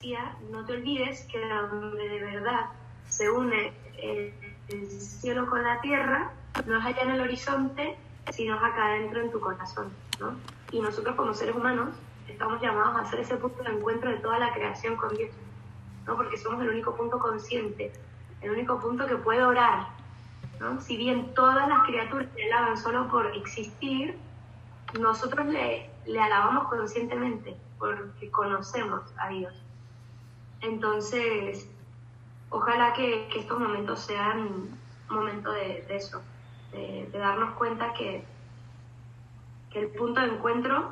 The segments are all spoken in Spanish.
decía, no te olvides que donde de verdad se une el cielo con la tierra, no es allá en el horizonte, sino es acá adentro en tu corazón, ¿no? Y nosotros como seres humanos estamos llamados a hacer ese punto de encuentro de toda la creación con Dios, ¿no? Porque somos el único punto consciente, el único punto que puede orar, ¿no? Si bien todas las criaturas le alaban solo por existir, nosotros le alabamos conscientemente porque conocemos a Dios. Entonces, ojalá que estos momentos sean momentos de eso, de darnos cuenta que el punto de encuentro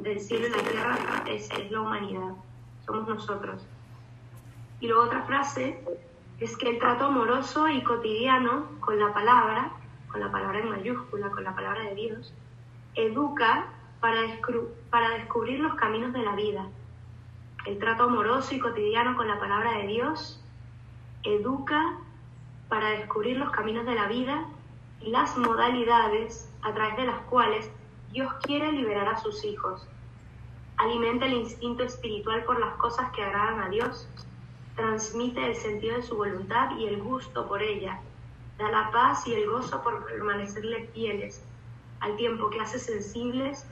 del cielo y la tierra es la humanidad, somos nosotros. Y luego otra frase es que el trato amoroso y cotidiano con la palabra en mayúscula, con la palabra de Dios, educa para descubrir los caminos de la vida. El trato amoroso y cotidiano con la palabra de Dios educa para descubrir los caminos de la vida y las modalidades a través de las cuales Dios quiere liberar a sus hijos. Alimenta el instinto espiritual por las cosas que agradan a Dios, transmite el sentido de su voluntad y el gusto por ella, da la paz y el gozo por permanecerle fieles, al tiempo que hace sensibles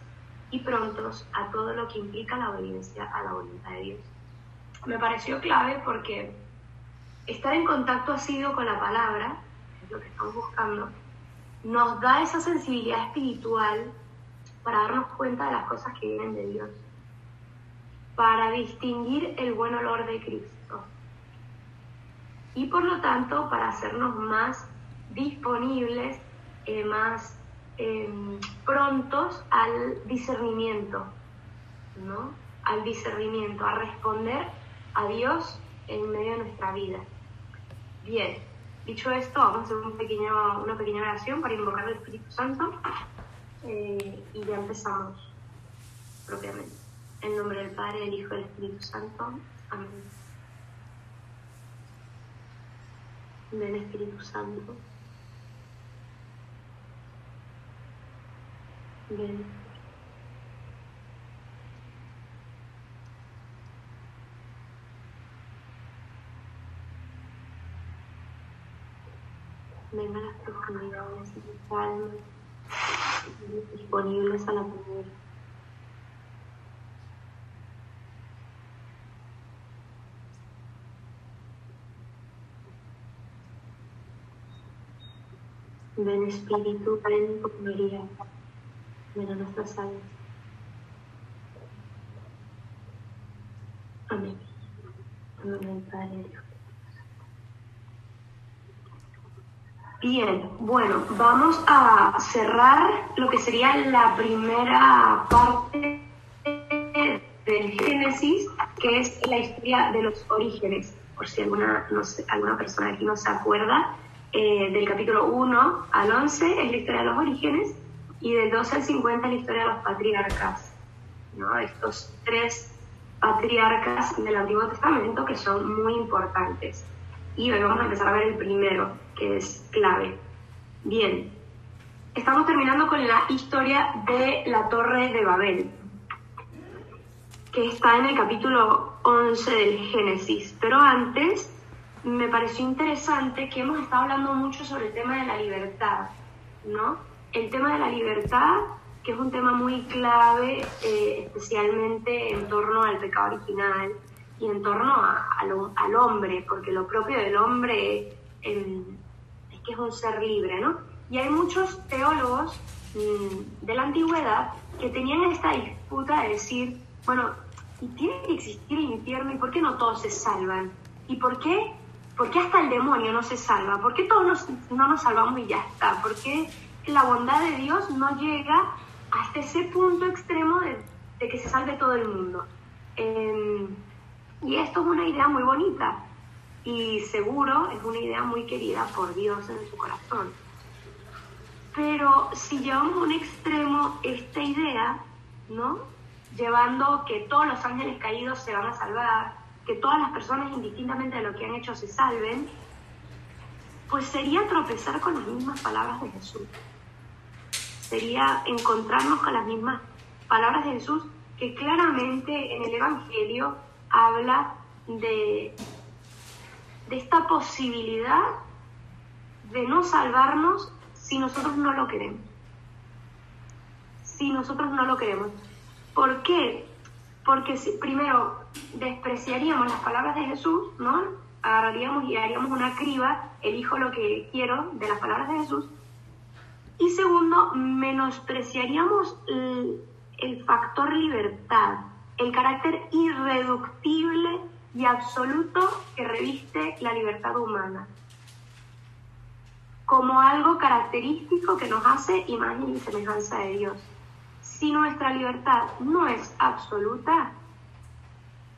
y prontos a todo lo que implica la obediencia a la voluntad de Dios. Me pareció clave porque estar en contacto asiduo con la palabra, que es lo que estamos buscando, nos da esa sensibilidad espiritual para darnos cuenta de las cosas que vienen de Dios, para distinguir el buen olor de Cristo y por lo tanto para hacernos más disponibles, más prontos al discernimiento, ¿no? Al discernimiento, a responder a Dios en medio de nuestra vida. Bien, dicho esto, vamos a hacer una pequeña oración para invocar al Espíritu Santo y ya empezamos propiamente. En nombre del Padre, del Hijo y del Espíritu Santo. Amén. Ven, Espíritu Santo. Ven. Ven a las profundidades de tu alma, disponibles a la palabra. Ven, Espíritu, ven por María, ven a nuestras almas. Amén. Amén, Padre. Bien, bueno, vamos a cerrar lo que sería la primera parte del Génesis, que es la historia de los orígenes, por si alguna persona aquí no se acuerda. Del capítulo 1 al 11 es la historia de los orígenes y del 12 al 50 es la historia de los patriarcas, ¿no? Estos 3 patriarcas del Antiguo Testamento que son muy importantes. Y hoy vamos a empezar a ver el primero, que es clave. Bien, estamos terminando con la historia de la Torre de Babel, que está en el capítulo 11 del Génesis. Pero antes me pareció interesante que hemos estado hablando mucho sobre el tema de la libertad, ¿no? El tema de la libertad, que es un tema muy clave, especialmente en torno al pecado original y en torno al hombre, porque lo propio del hombre es que es un ser libre, ¿no? Y hay muchos teólogos de la antigüedad que tenían esta disputa de decir, bueno, ¿y tiene que existir el infierno? ¿Y por qué no todos se salvan? ¿Y por qué hasta el demonio no se salva? ¿Por qué todos no nos salvamos y ya está? ¿Por qué la bondad de Dios no llega hasta ese punto extremo de que se salve todo el mundo? Y esto es una idea muy bonita y seguro es una idea muy querida por Dios en su corazón. Pero si llevamos a un extremo esta idea, ¿no? Llevando que todos los ángeles caídos se van a salvar, que todas las personas indistintamente de lo que han hecho se salven, pues sería tropezar con las mismas palabras de Jesús. Sería encontrarnos con las mismas palabras de Jesús, que claramente en el Evangelio habla de esta posibilidad de no salvarnos si nosotros no lo queremos. Si nosotros no lo queremos. ¿Por qué? Porque primero despreciaríamos las palabras de Jesús, ¿no? Agarraríamos y haríamos una criba, elijo lo que quiero de las palabras de Jesús. Y segundo, menospreciaríamos el factor libertad, el carácter irreductible y absoluto que reviste la libertad humana, como algo característico que nos hace imagen y semejanza de Dios. Si nuestra libertad no es absoluta,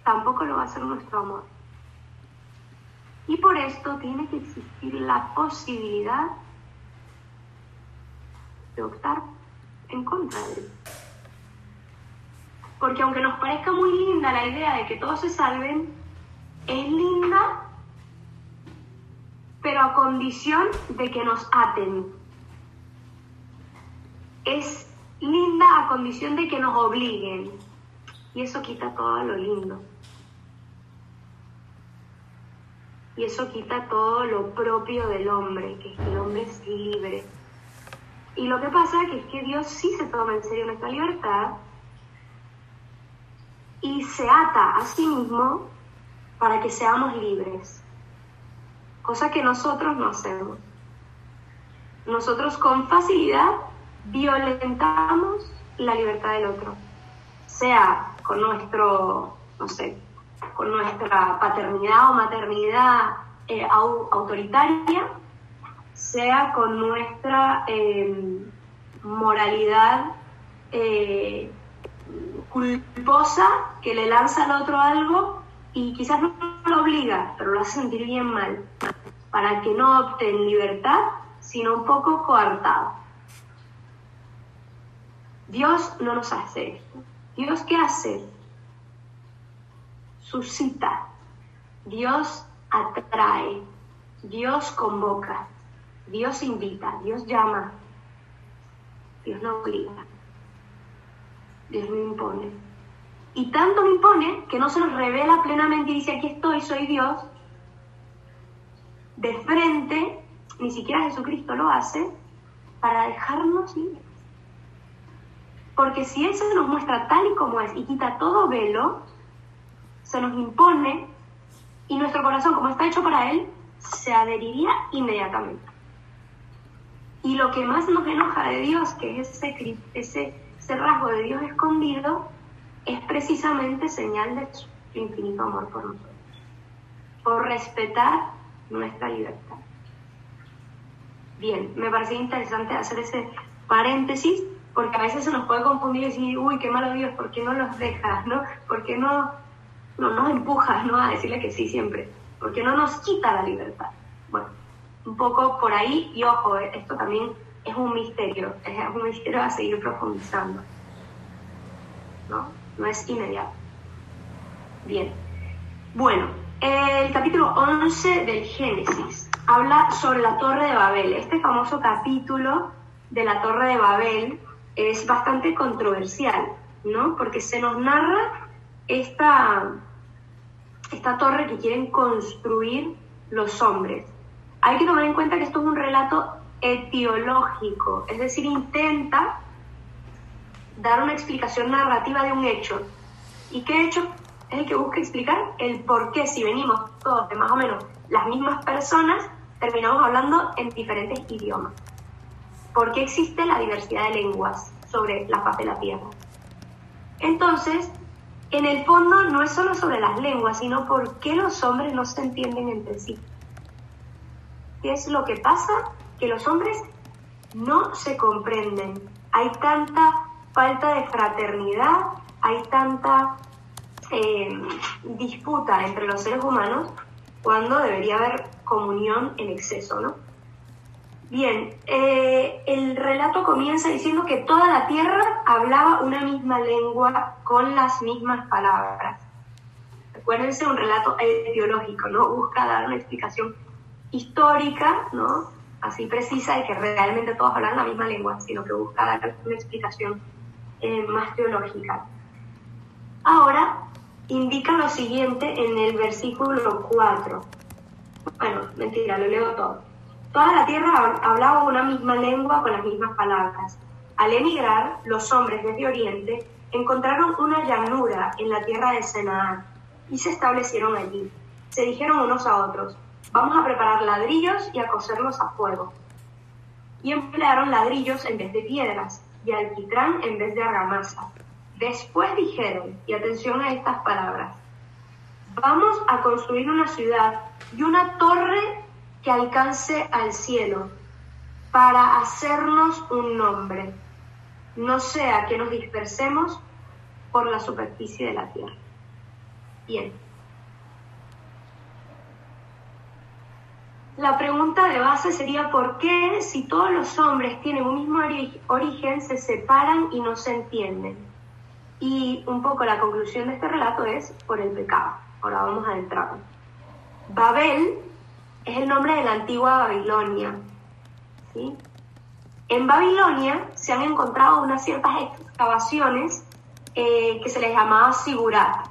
tampoco lo va a ser nuestro amor. Y por esto tiene que existir la posibilidad de optar en contra de él. Porque aunque nos parezca muy linda la idea de que todos se salven, es linda, pero a condición de que nos aten. Es linda a condición de que nos obliguen. Y eso quita todo lo lindo. Y eso quita todo lo propio del hombre, que es que el hombre es libre. Y lo que pasa es que Dios sí se toma en serio nuestra libertad y se ata a sí mismo para que seamos libres. Cosa que nosotros no hacemos. Nosotros con facilidad violentamos la libertad del otro. Sea con nuestro, con nuestra paternidad o maternidad autoritaria, sea con nuestra moralidad culposa que le lanza al otro algo y quizás no lo obliga, pero lo hace sentir bien mal, para que no opte en libertad, sino un poco coartado. Dios no nos hace esto. ¿Dios qué hace? Suscita. Dios atrae. Dios convoca. Dios invita. Dios llama. Dios no obliga. Dios no impone. Y tanto no impone que no se nos revela plenamente y dice: aquí estoy, soy Dios. De frente, ni siquiera Jesucristo lo hace, para dejarnos libres. Porque si Él se nos muestra tal y como es y quita todo velo, se nos impone y nuestro corazón, como está hecho para Él, se adheriría inmediatamente. Y lo que más nos enoja de Dios, que es ese rasgo de Dios escondido, es precisamente señal de su infinito amor por nosotros, por respetar nuestra libertad. Bien, me parecía interesante hacer ese paréntesis, porque a veces se nos puede confundir y decir: uy, qué malo Dios, ¿por qué no los dejas, no? ¿Por qué no nos empujas, no, a decirle que sí siempre? ¿Por qué no nos quita la libertad? Bueno, un poco por ahí, y ojo, esto también es un misterio a seguir profundizando, ¿no? No es inmediato. Bien, bueno, el capítulo 11 del Génesis habla sobre la Torre de Babel. Este famoso capítulo de la Torre de Babel es bastante controversial, ¿no? Porque se nos narra esta torre que quieren construir los hombres. Hay que tomar en cuenta que esto es un relato etiológico, es decir, intenta dar una explicación narrativa de un hecho. ¿Y qué hecho es el que busca explicar? El por qué, si venimos todos de más o menos las mismas personas, terminamos hablando en diferentes idiomas. ¿Por qué existe la diversidad de lenguas sobre la faz de la tierra? Entonces, en el fondo no es solo sobre las lenguas, sino por qué los hombres no se entienden entre sí. ¿Qué es lo que pasa? Que los hombres no se comprenden. Hay tanta falta de fraternidad, hay tanta disputa entre los seres humanos cuando debería haber comunión en exceso, ¿no? Bien, el relato comienza diciendo que toda la tierra hablaba una misma lengua con las mismas palabras. Recuérdense, un relato etiológico, ¿no? Busca dar una explicación histórica, ¿no? Así precisa de que realmente todos hablan la misma lengua, sino que busca dar una explicación más teológica. Ahora, indica lo siguiente en el versículo 4. Bueno, mentira, lo leo todo. Toda la tierra hablaba una misma lengua con las mismas palabras. Al emigrar, los hombres desde Oriente encontraron una llanura en la tierra de Senaar y se establecieron allí. Se dijeron unos a otros: vamos a preparar ladrillos y a cocerlos a fuego. Y emplearon ladrillos en vez de piedras y alquitrán en vez de argamasa. Después dijeron, y atención a estas palabras: vamos a construir una ciudad y una torre que alcance al cielo, para hacernos un nombre, no sea que nos dispersemos por la superficie de la tierra. Bien. La pregunta de base sería: ¿por qué, si todos los hombres tienen un mismo origen, se separan y no se entienden? Y un poco la conclusión de este relato es por el pecado. Ahora vamos a entrar. Babel es el nombre de la antigua Babilonia, ¿sí? En Babilonia se han encontrado unas ciertas excavaciones que se les llamaba sigurat,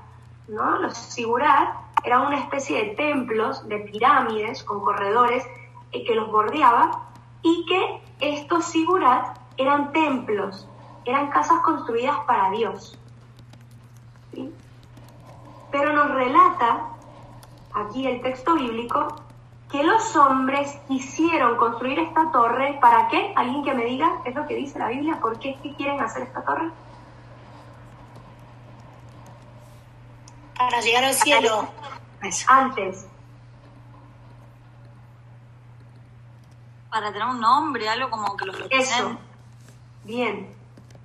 ¿no? Los sigurat eran una especie de templos, de pirámides con corredores que los bordeaba, y que estos sigurat eran templos, eran casas construidas para Dios, ¿sí? Pero nos relata aquí el texto bíblico que los hombres quisieron construir esta torre. ¿Para qué? ¿Alguien que me diga qué es lo que dice la Biblia? ¿Por qué es que quieren hacer esta torre? Para llegar al cielo. Antes. Para tener un nombre, algo como que los represente. Eso. Bien.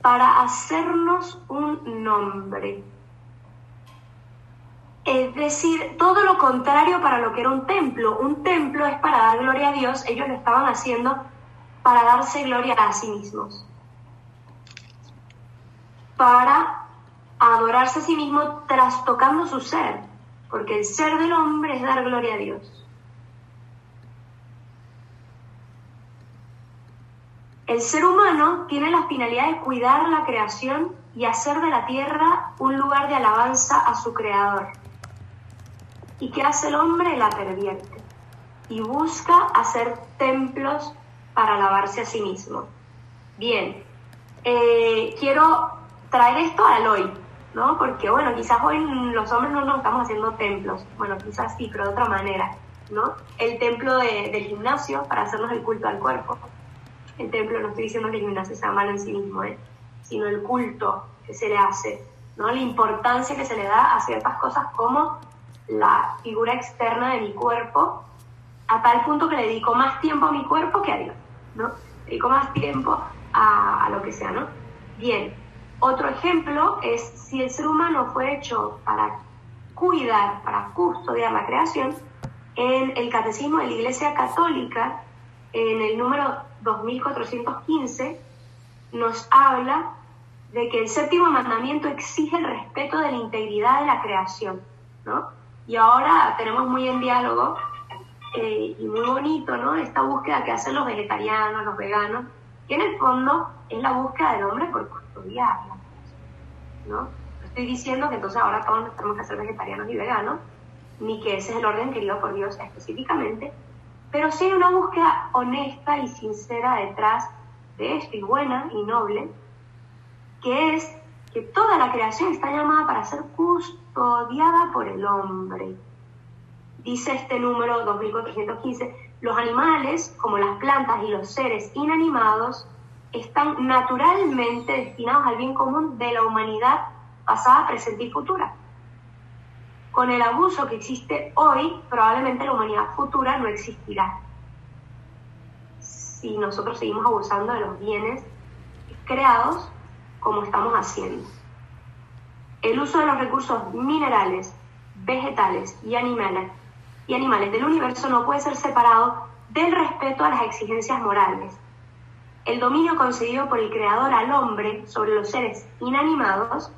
Para hacernos un nombre. Es decir, todo lo contrario para lo que era un templo. Un templo es para dar gloria a Dios. Ellos lo estaban haciendo para darse gloria a sí mismos, para adorarse a sí mismo, trastocando su ser, porque el ser del hombre es dar gloria a Dios. El ser humano tiene la finalidad de cuidar la creación y hacer de la tierra un lugar de alabanza a su creador. ¿Y qué hace el hombre? La pervierte y busca hacer templos para alabarse a sí mismo. Bien, quiero traer esto al hoy, ¿no? Porque, bueno, quizás hoy los hombres no nos estamos haciendo templos. Bueno, quizás sí, pero de otra manera, ¿no? El templo del gimnasio para hacernos el culto al cuerpo. El templo, no estoy diciendo que el gimnasio sea malo en sí mismo, sino el culto que se le hace, ¿no? La importancia que se le da a ciertas cosas como la figura externa de mi cuerpo, a tal punto que le dedico más tiempo a mi cuerpo que a Dios, ¿no? Dedico más tiempo a lo que sea, ¿no? Bien, otro ejemplo es: si el ser humano fue hecho para cuidar, para custodiar la creación, en el Catecismo de la Iglesia Católica, en el número 2415, nos habla de que el séptimo mandamiento exige el respeto de la integridad de la creación, ¿no? Y ahora tenemos muy en diálogo y muy bonito, ¿no? Esta búsqueda que hacen los vegetarianos, los veganos, que en el fondo es la búsqueda del hombre por custodiarla, ¿no? No estoy diciendo que entonces ahora todos nos tenemos que hacer vegetarianos y veganos, ni que ese es el orden querido por Dios específicamente, pero sí hay una búsqueda honesta y sincera detrás de esto, y buena y noble, que es que toda la creación está llamada para ser custodiada por el hombre. Dice este número 2415, los animales, como las plantas y los seres inanimados, están naturalmente destinados al bien común de la humanidad pasada, presente y futura. Con el abuso que existe hoy, probablemente la humanidad futura no existirá, si nosotros seguimos abusando de los bienes creados como estamos haciendo. El uso de los recursos minerales, vegetales y animales del universo no puede ser separado del respeto a las exigencias morales. El dominio concedido por el Creador al hombre sobre los seres inanimados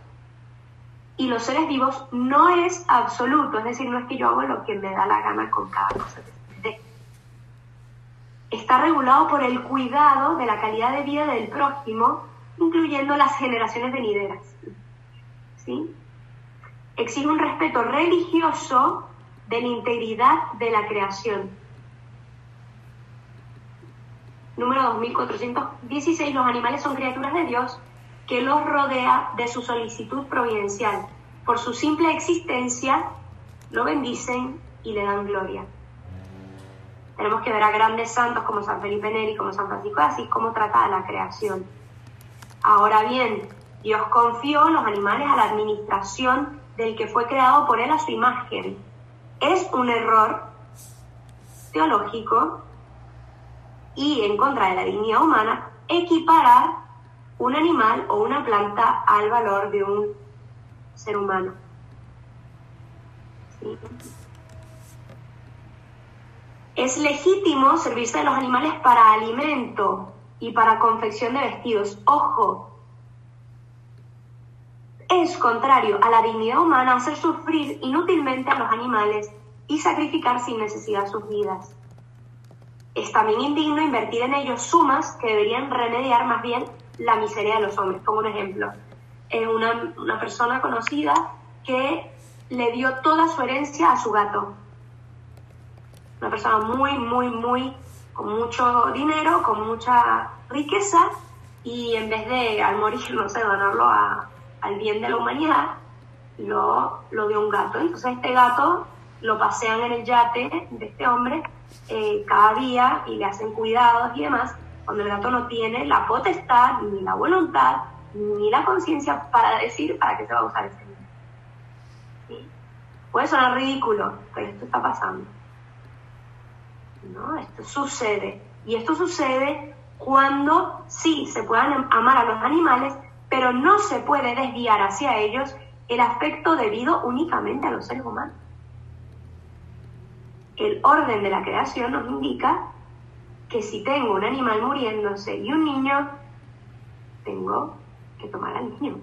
y los seres vivos no es absoluto, es decir, no es que yo hago lo que me da la gana con cada cosa que se me dé. Está regulado por el cuidado de la calidad de vida del prójimo, incluyendo las generaciones venideras, ¿sí? exige un respeto religioso de la integridad de la creación. Número 2416, los animales son criaturas de Dios que los rodea de su solicitud providencial. Por su simple existencia, lo bendicen y le dan gloria. Tenemos que ver a grandes santos como San Felipe Neri, como San Francisco de Asís, cómo trata a la creación. Ahora bien, Dios confió los animales a la administración del que fue creado por él a su imagen. Es un error teológico y en contra de la dignidad humana equiparar un animal o una planta al valor de un ser humano. ¿Sí? Es legítimo servirse de los animales para alimento y para confección de vestidos. Ojo, es contrario a la dignidad humana hacer sufrir inútilmente a los animales y sacrificar sin necesidad sus vidas. Es también indigno invertir en ellos sumas que deberían remediar más bien la miseria de los hombres. Como un ejemplo, una persona conocida que le dio toda su herencia a su gato. Una persona muy, con mucho dinero, con mucha riqueza, y en vez de, al morir, no sé, donarlo al bien de la humanidad, lo dio un gato. Entonces este gato lo pasean en el yate de este hombre cada día y le hacen cuidados y demás, cuando el gato no tiene la potestad, ni la voluntad, ni la conciencia para decir para qué se va a usar ese dinero. ¿Sí? Puede sonar ridículo, pero esto está pasando. ¿No? Esto sucede. Y esto sucede cuando sí se puedan amar a los animales, pero no se puede desviar hacia ellos el afecto debido únicamente a los seres humanos. El orden de la creación nos indica que si tengo un animal muriéndose y un niño, tengo que tomar al niño.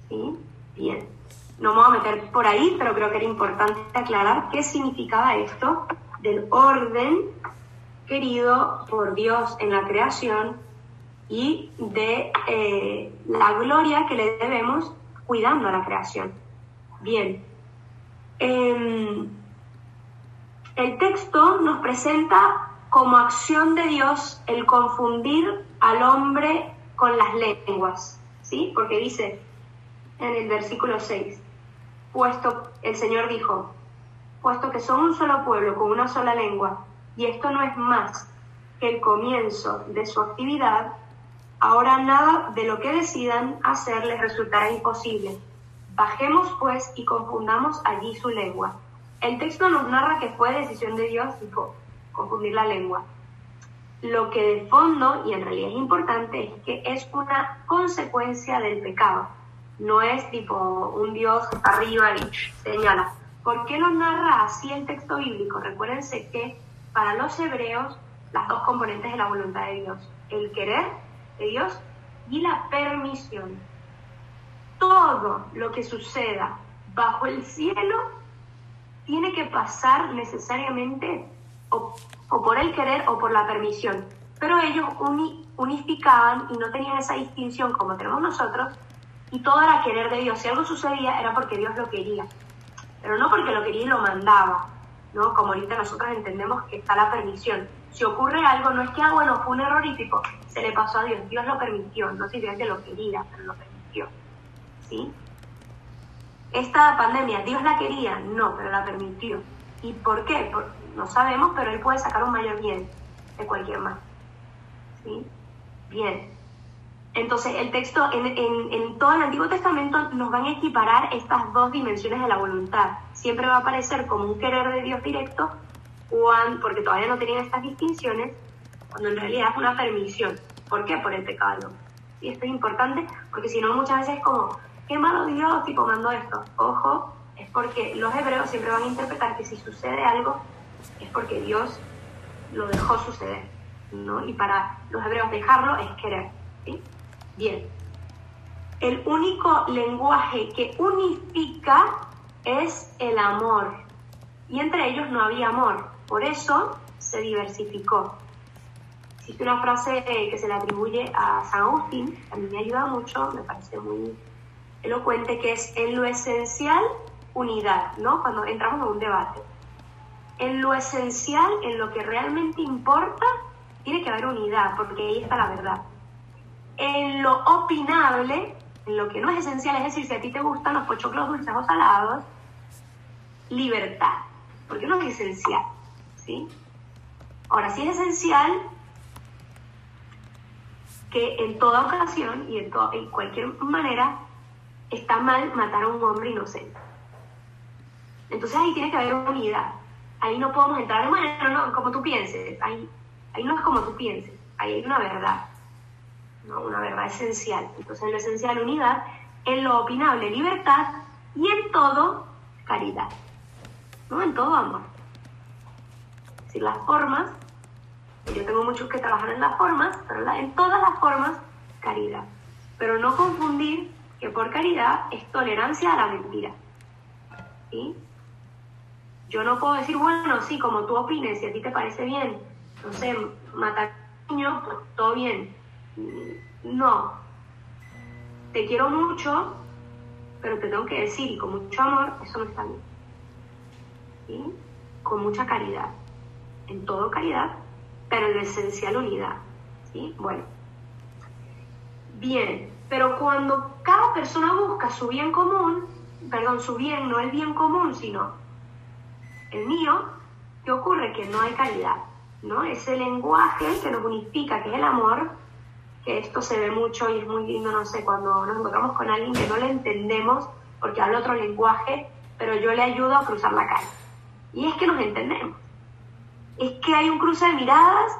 ¿Sí? Bien. No me voy a meter por ahí, pero creo que era importante aclarar qué significaba esto del orden querido por Dios en la creación y de la gloria que le debemos cuidando a la creación. Bien. El texto nos presenta como acción de Dios el confundir al hombre con las lenguas, ¿sí? Porque dice en el versículo 6, el Señor dijo, puesto que son un solo pueblo con una sola lengua, y esto no es más que el comienzo de su actividad, ahora nada de lo que decidan hacer les resultará imposible. Bajemos pues y confundamos allí su lengua. El texto nos narra que fue decisión de Dios confundir la lengua. Lo que de fondo, y en realidad es importante, es que es una consecuencia del pecado. No es tipo un Dios que está arriba y señala. ¿Por qué lo narra así el texto bíblico? Recuérdense que para los hebreos, las dos componentes de la voluntad de Dios, el querer de Dios y la permisión. Todo lo que suceda bajo el cielo tiene que pasar necesariamente o por el querer o por la permisión. Pero ellos unificaban y no tenían esa distinción como tenemos nosotros, y todo era querer de Dios. Si algo sucedía era porque Dios lo quería, pero no porque lo quería y lo mandaba, ¿no? Como ahorita nosotros entendemos que está la permisión. Si ocurre algo, no es que, bueno, fue un error y se le pasó a Dios. Dios lo permitió, no significa que lo quería, pero lo permitió. ¿Sí? Esta pandemia, ¿Dios la quería? No, pero la permitió. ¿Y por qué? No sabemos, pero Él puede sacar un mayor bien de cualquier mal. ¿Sí? Bien. Entonces, el texto, en todo el Antiguo Testamento nos van a equiparar estas dos dimensiones de la voluntad. Siempre va a aparecer como un querer de Dios directo, porque todavía no tenían estas distinciones, cuando en realidad es una permisión. ¿Por qué? Por el pecado. Y esto es importante, porque si no muchas veces es como, qué malo Dios, mandó esto. Ojo, es porque los hebreos siempre van a interpretar que si sucede algo, es porque Dios lo dejó suceder, ¿no? Y para los hebreos dejarlo es querer, ¿sí? Bien. El único lenguaje que unifica es el amor. Y entre ellos no había amor. Por eso se diversificó. Existe una frase que se le atribuye a San Agustín, que a mí me ayuda mucho, me parece muy elocuente, que es en lo esencial unidad, ¿no? Cuando entramos en un debate. En lo esencial, en lo que realmente importa, tiene que haber unidad, porque ahí está la verdad. En lo opinable, en lo que no es esencial, es decir, si a ti te gustan los pochoclos dulces o salados, libertad, porque no es esencial, ¿sí? Ahora, sí es esencial que en toda ocasión y en cualquier manera está mal matar a un hombre inocente. Entonces ahí tiene que haber unidad. Ahí no podemos entrar en, bueno, no, como tú pienses. Ahí no es como tú pienses. Ahí hay una verdad, ¿no? Una verdad esencial. Entonces en lo esencial unidad, en lo opinable libertad y en todo caridad, ¿no? En todo amor. Es decir, las formas, yo tengo muchos que trabajar en las formas, pero en todas las formas caridad. Pero no confundir que por caridad es tolerancia a la mentira, ¿sí? Yo no puedo decir, bueno, sí, como tú opines, si a ti te parece bien, no sé, matar a un niño, pues todo bien. No. Te quiero mucho, pero te tengo que decir, y con mucho amor, eso no está bien. ¿Sí? Con mucha caridad. En todo caridad, pero en esencial unidad. ¿Sí? Bueno. Bien, pero cuando cada persona busca su bien común, perdón, su bien, no el bien común, sino el mío, ¿qué ocurre? Que no hay caridad, ¿no? Ese lenguaje que nos unifica, que es el amor, que esto se ve mucho y es muy lindo, no sé, cuando nos encontramos con alguien que no le entendemos porque habla otro lenguaje, pero yo le ayudo a cruzar la calle. Y es que nos entendemos. Es que hay un cruce de miradas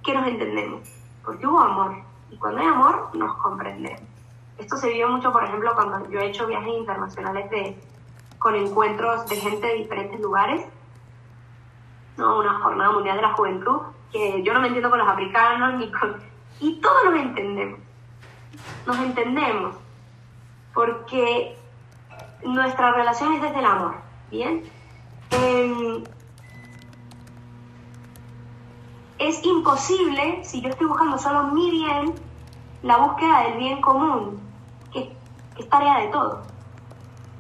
que nos entendemos, porque hubo amor. Y cuando hay amor, nos comprendemos. Esto se vio mucho, por ejemplo, cuando yo he hecho viajes internacionales con encuentros de gente de diferentes lugares, ¿no? Una jornada mundial de la juventud, que yo no me entiendo con los africanos, y todos nos entendemos, porque nuestra relación es desde el amor, ¿bien? Es imposible, si yo estoy buscando solo mi bien, la búsqueda del bien común, que es tarea de todos,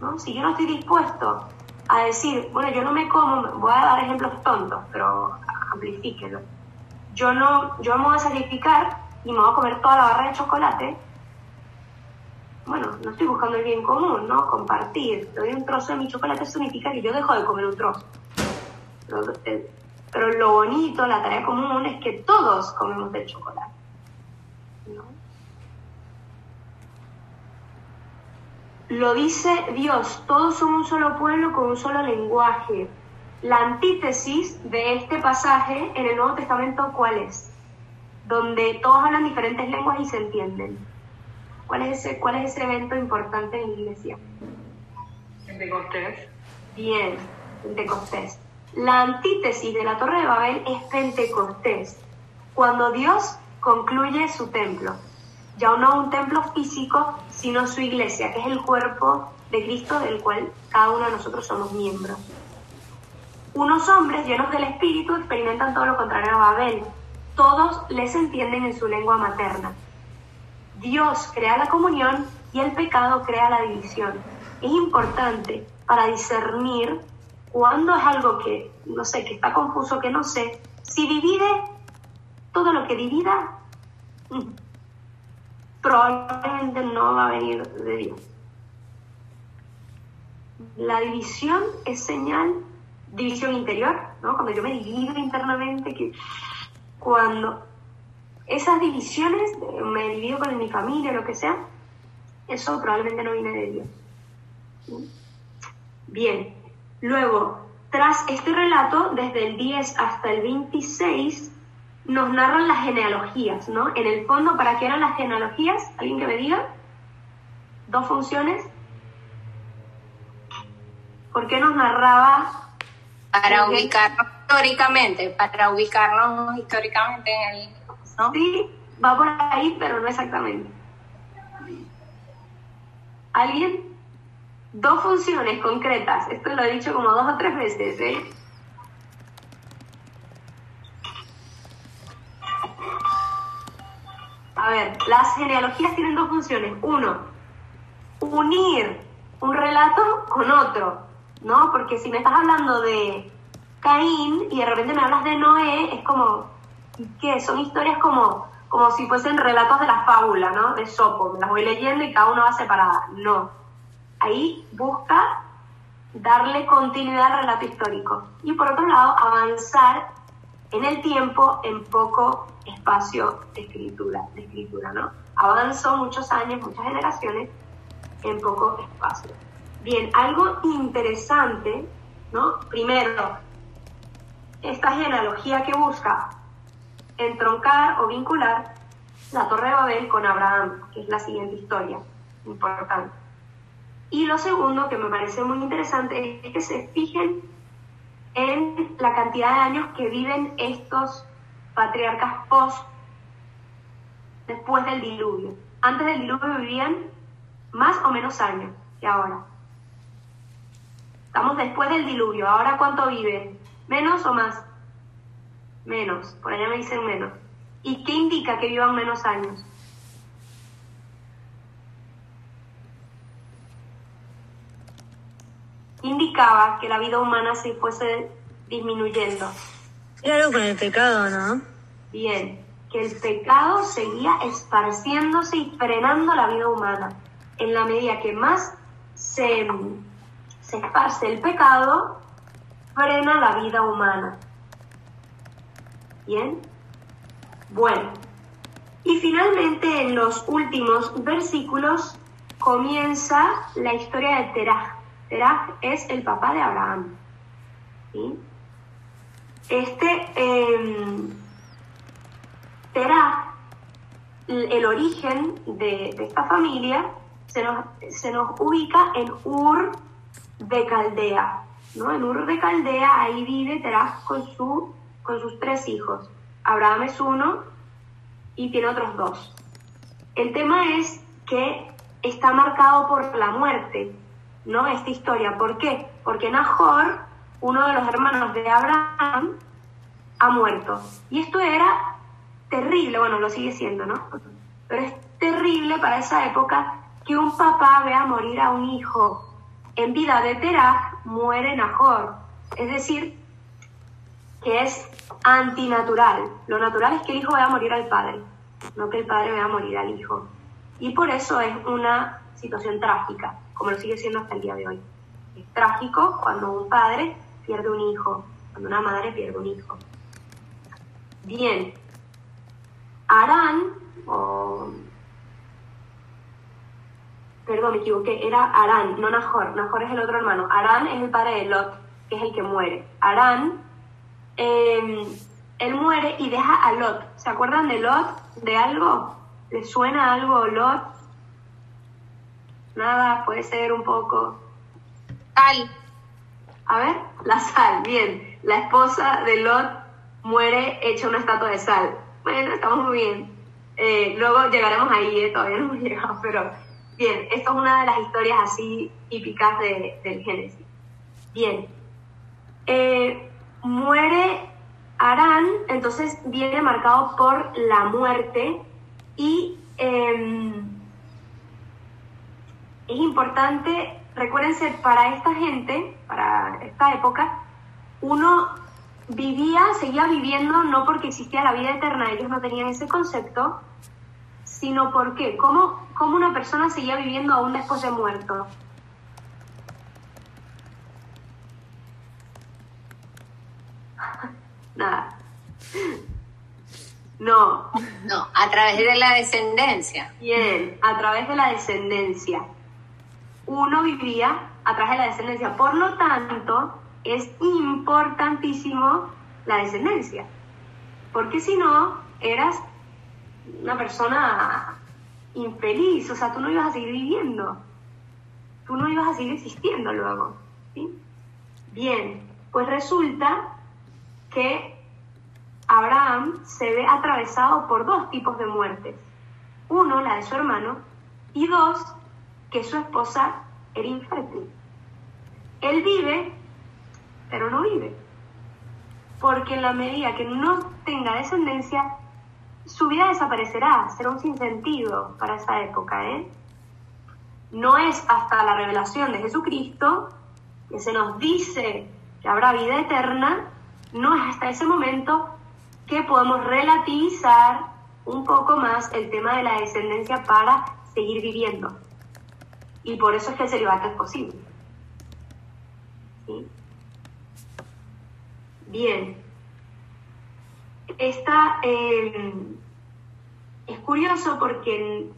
¿no? Si yo no estoy dispuesto a decir, bueno, yo no me como, voy a dar ejemplos tontos, pero amplifíquenlo. Yo me voy a sacrificar y me voy a comer toda la barra de chocolate. Bueno, no estoy buscando el bien común, ¿no? Compartir. Te doy un trozo de mi chocolate, significa que yo dejo de comer un trozo. Pero lo bonito, la tarea común, es que todos comemos del chocolate, ¿no? Lo dice Dios, todos somos un solo pueblo con un solo lenguaje. La antítesis de este pasaje en el Nuevo Testamento, ¿cuál es? Donde todos hablan diferentes lenguas y se entienden. ¿Cuál es ese evento importante en la iglesia? Pentecostés. Bien, Pentecostés. La antítesis de la Torre de Babel es Pentecostés, cuando Dios concluye su templo. Ya no un templo físico, sino su iglesia, que es el cuerpo de Cristo, del cual cada uno de nosotros somos miembros. Unos hombres llenos del Espíritu experimentan todo lo contrario a Babel. Todos les entienden en su lengua materna. Dios crea la comunión y el pecado crea la división. Es importante para discernir cuándo es algo que, no sé, que está confuso, que no sé. Si divide, todo lo que divida, probablemente no va a venir de Dios. La división es señal, división interior, ¿no? Cuando yo me divido internamente, que cuando esas divisiones, me divido con mi familia, lo que sea, eso probablemente no viene de Dios. ¿Sí? Bien, luego, tras este relato, desde el 10 hasta el 26, nos narran las genealogías, ¿no? En el fondo, ¿para qué eran las genealogías? ¿Alguien que me diga? Dos funciones. ¿Por qué nos narraba? Para ubicarnos históricamente en el... ¿no? Sí, va por ahí, pero no exactamente. ¿Alguien? Dos funciones concretas. Esto lo he dicho como 2 o 3 veces, ¿eh? A ver, las genealogías tienen dos funciones. Uno unir un relato con otro, ¿no? Porque si me estás hablando de Caín y de repente me hablas de Noé, es como, ¿qué? Son historias como si fuesen relatos de la fábula, ¿no? De Sopo, me las voy leyendo y cada uno va separada. No. Ahí busca darle continuidad al relato histórico. Y por otro lado, avanzar en el tiempo en poco espacio de escritura, ¿no? Avanzó muchos años, muchas generaciones en poco espacio. Bien, algo interesante, ¿no? Primero, esta genealogía que busca entroncar o vincular la Torre de Babel con Abraham, que es la siguiente historia importante. Y lo segundo que me parece muy interesante es que se fijen en la cantidad de años que viven estos patriarcas después del diluvio. Antes del diluvio vivían más o menos años que ahora. Estamos después del diluvio. ¿Ahora cuánto viven? ¿Menos o más? Menos. Por allá me dicen menos. ¿Y qué indica que vivan menos años? Indicaba que la vida humana se fuese disminuyendo. Era algo con el pecado, ¿no? Bien, que el pecado seguía esparciéndose y frenando la vida humana. En la medida que más se esparce el pecado, frena la vida humana. ¿Bien? Bueno, y finalmente en los últimos versículos comienza la historia de Terah. Terah es el papá de Abraham. ¿Sí? Terah, el origen de esta familia, se nos ubica en Ur de Caldea, ¿no? En Ur de Caldea, ahí vive Terah con sus 3 hijos. Abraham es uno y tiene otros 2. El tema es que está marcado por la muerte, ¿no? Esta historia. ¿Por qué? Porque Nahor, uno de los hermanos de Abraham, ha muerto. Y esto era terrible, bueno, lo sigue siendo, ¿no? Pero es terrible para esa época que un papá vea morir a un hijo. En vida de Terah muere Nahor. Es decir, que es antinatural. Lo natural es que el hijo vea morir al padre, no que el padre vea morir al hijo. Y por eso es una situación trágica, como lo sigue siendo hasta el día de hoy. Es trágico cuando un padre pierde un hijo, cuando una madre pierde un hijo. Bien, perdón, me equivoqué, era Harán, no Nahor. Nahor es el otro hermano. Harán es el padre de Lot, que es el que muere. Harán, él muere y deja a Lot. ¿Se acuerdan de Lot? ¿De algo? ¿Les suena algo Lot? Nada, puede ser un poco... Sal. A ver, la sal, bien. La esposa de Lot muere hecha una estatua de sal. Bueno, estamos muy bien. Luego llegaremos ahí, todavía no hemos llegado, pero bien, esto es una de las historias así típicas del Génesis. Bien, muere Harán, entonces viene marcado por la muerte y es importante, recuérdense, para esta gente, para esta época, uno seguía viviendo no porque existía la vida eterna, ellos no tenían ese concepto, sino porque, ¿cómo una persona seguía viviendo aún después de muerto? Nada. No, a través de la descendencia. Bien, a través de la descendencia. Uno vivía a través de la descendencia. Por lo tanto, es importantísimo la descendencia. Porque si no, eras una persona infeliz. O sea, tú no ibas a seguir viviendo. Tú no ibas a seguir existiendo luego. ¿Sí? Bien, pues resulta que Abraham se ve atravesado por 2 tipos de muertes. 1, la de su hermano, y 2, que su esposa era infértil. Él vive, pero no vive. Porque en la medida que no tenga descendencia, su vida desaparecerá, será un sinsentido para esa época, ¿eh? no es hasta la revelación de Jesucristo que se nos dice que habrá vida eterna, no es hasta ese momento que podemos relativizar un poco más el tema de la descendencia para seguir viviendo. Y por eso es que el celibato es posible. ¿Sí? Bien. Es curioso porque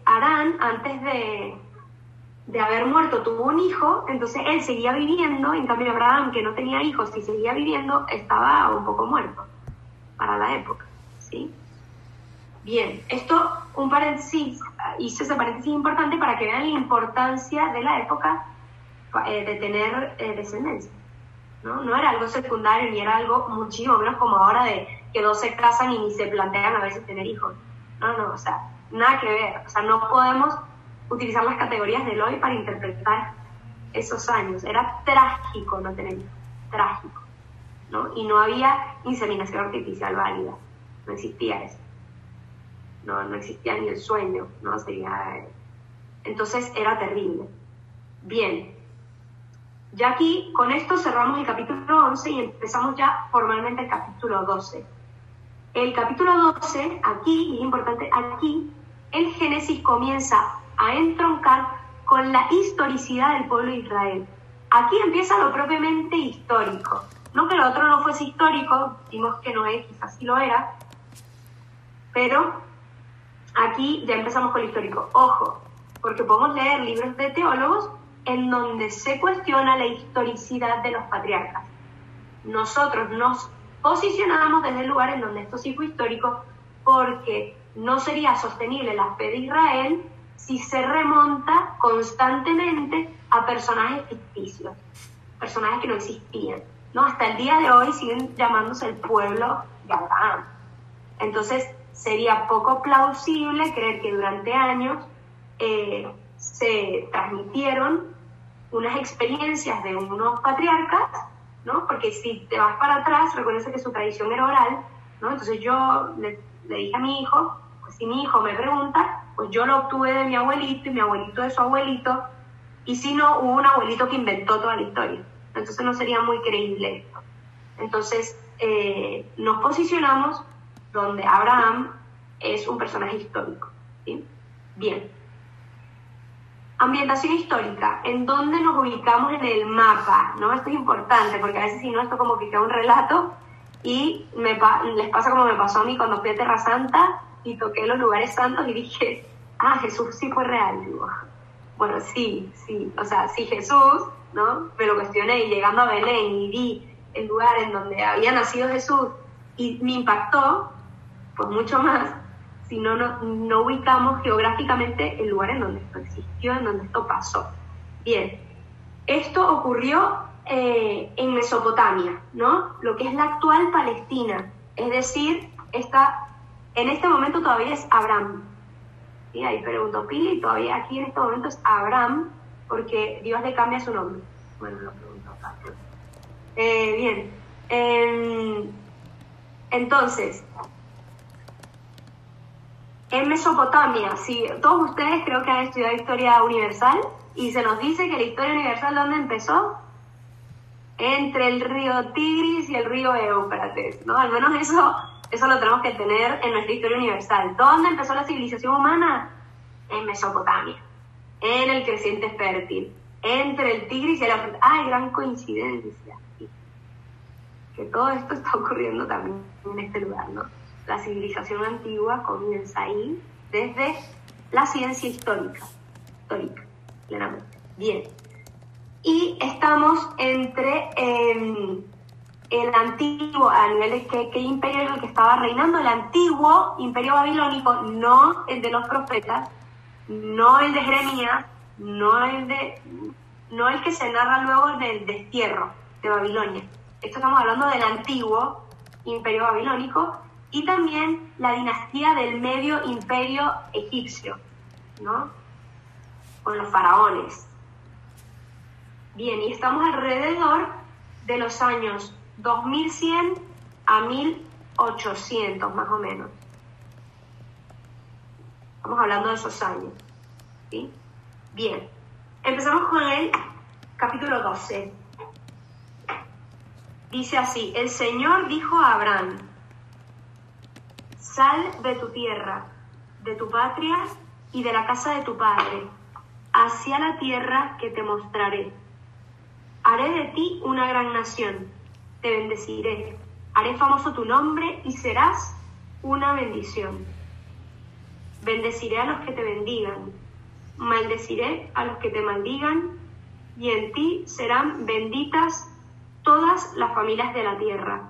Harán, antes de haber muerto, tuvo un hijo, entonces él seguía viviendo, en cambio Abraham, que no tenía hijos y seguía viviendo, estaba un poco muerto para la época, ¿sí? Bien, esto, un paréntesis, hice ese paréntesis importante para que vean la importancia de la época de tener descendencia, ¿no? No era algo secundario ni era algo muchísimo menos como ahora de que dos se casan y ni se plantean a veces tener hijos. No, o sea, nada que ver. O sea, no podemos utilizar las categorías del hoy para interpretar esos años. Era trágico no tener hijos, trágico, ¿no? Y no había inseminación artificial válida, no existía eso. No existía ni el sueño, ¿no? Entonces era terrible. Bien. Ya aquí, con esto cerramos el capítulo 11 y empezamos ya formalmente el capítulo 12. El capítulo 12, aquí, y es importante, aquí, el Génesis comienza a entroncar con la historicidad del pueblo de Israel. Aquí empieza lo propiamente histórico. No que lo otro no fuese histórico, vimos que Noé quizás sí lo era, pero aquí ya empezamos con lo histórico. Ojo, porque podemos leer libros de teólogos en donde se cuestiona la historicidad de los patriarcas. Nosotros nos posicionamos desde el lugar en donde esto sí fue histórico, porque no sería sostenible la fe de Israel si se remonta constantemente a personajes ficticios, personajes que no existían, ¿no? Hasta el día de hoy siguen llamándose el pueblo de Abraham. Entonces sería poco plausible creer que durante años se transmitieron unas experiencias de unos patriarcas, ¿no? Porque si te vas para atrás, recuerda que su tradición era oral, ¿no? Entonces yo le dije a mi hijo, pues si mi hijo me pregunta, pues yo lo obtuve de mi abuelito y mi abuelito de su abuelito, y si no, hubo un abuelito que inventó toda la historia. Entonces no sería muy creíble esto. Entonces nos posicionamos donde Abraham es un personaje histórico, ¿sí? Bien. Ambientación histórica, ¿en dónde nos ubicamos en el mapa? ¿No? Esto es importante, porque a veces si no, esto como que queda un relato y les pasa como me pasó a mí cuando fui a Tierra Santa y toqué los lugares santos y dije, Jesús sí fue real. Digo, bueno, sí, o sea, si Jesús, ¿no? Me lo cuestioné y llegando a Belén y vi el lugar en donde había nacido Jesús y me impactó, pues mucho más, si no ubicamos geográficamente el lugar en donde esto existió, en donde esto pasó. Bien, esto ocurrió en Mesopotamia, ¿no? Lo que es la actual Palestina, es decir, en este momento todavía es Abraham. ¿Sí? Ahí preguntó Pili, todavía aquí en este momento es Abraham, porque Dios le cambia su nombre. Bueno, lo preguntó acá. Bien, entonces, en Mesopotamia, sí, todos ustedes creo que han estudiado historia universal y se nos dice que la historia universal, ¿dónde empezó? Entre el río Tigris y el río Éufrates, ¿no? Al menos eso lo tenemos que tener en nuestra historia universal. ¿Dónde empezó la civilización humana? En Mesopotamia, en el creciente fértil, entre el Tigris y el Éufrates. ¡Ay, gran coincidencia! Que todo esto está ocurriendo también en este lugar, ¿no? La civilización antigua comienza ahí desde la ciencia histórica, claramente. Bien. Y estamos entre el antiguo, a nivel de qué imperio era el que estaba reinando, el antiguo imperio babilónico, no el de los profetas, no el de Jeremías, no el que se narra luego del destierro de Babilonia. Esto estamos hablando del antiguo imperio babilónico, y también la dinastía del medio imperio egipcio, ¿no? Con los faraones. Bien, y estamos alrededor de los años 2100 a 1800, más o menos. Estamos hablando de esos años. ¿sí? Bien, empezamos con el capítulo 12. Dice así: el Señor dijo a Abraham: sal de tu tierra, de tu patria y de la casa de tu padre, hacia la tierra que te mostraré. Haré de ti una gran nación, te bendeciré, haré famoso tu nombre y serás una bendición. Bendeciré a los que te bendigan, maldeciré a los que te maldigan, y en ti serán benditas todas las familias de la tierra.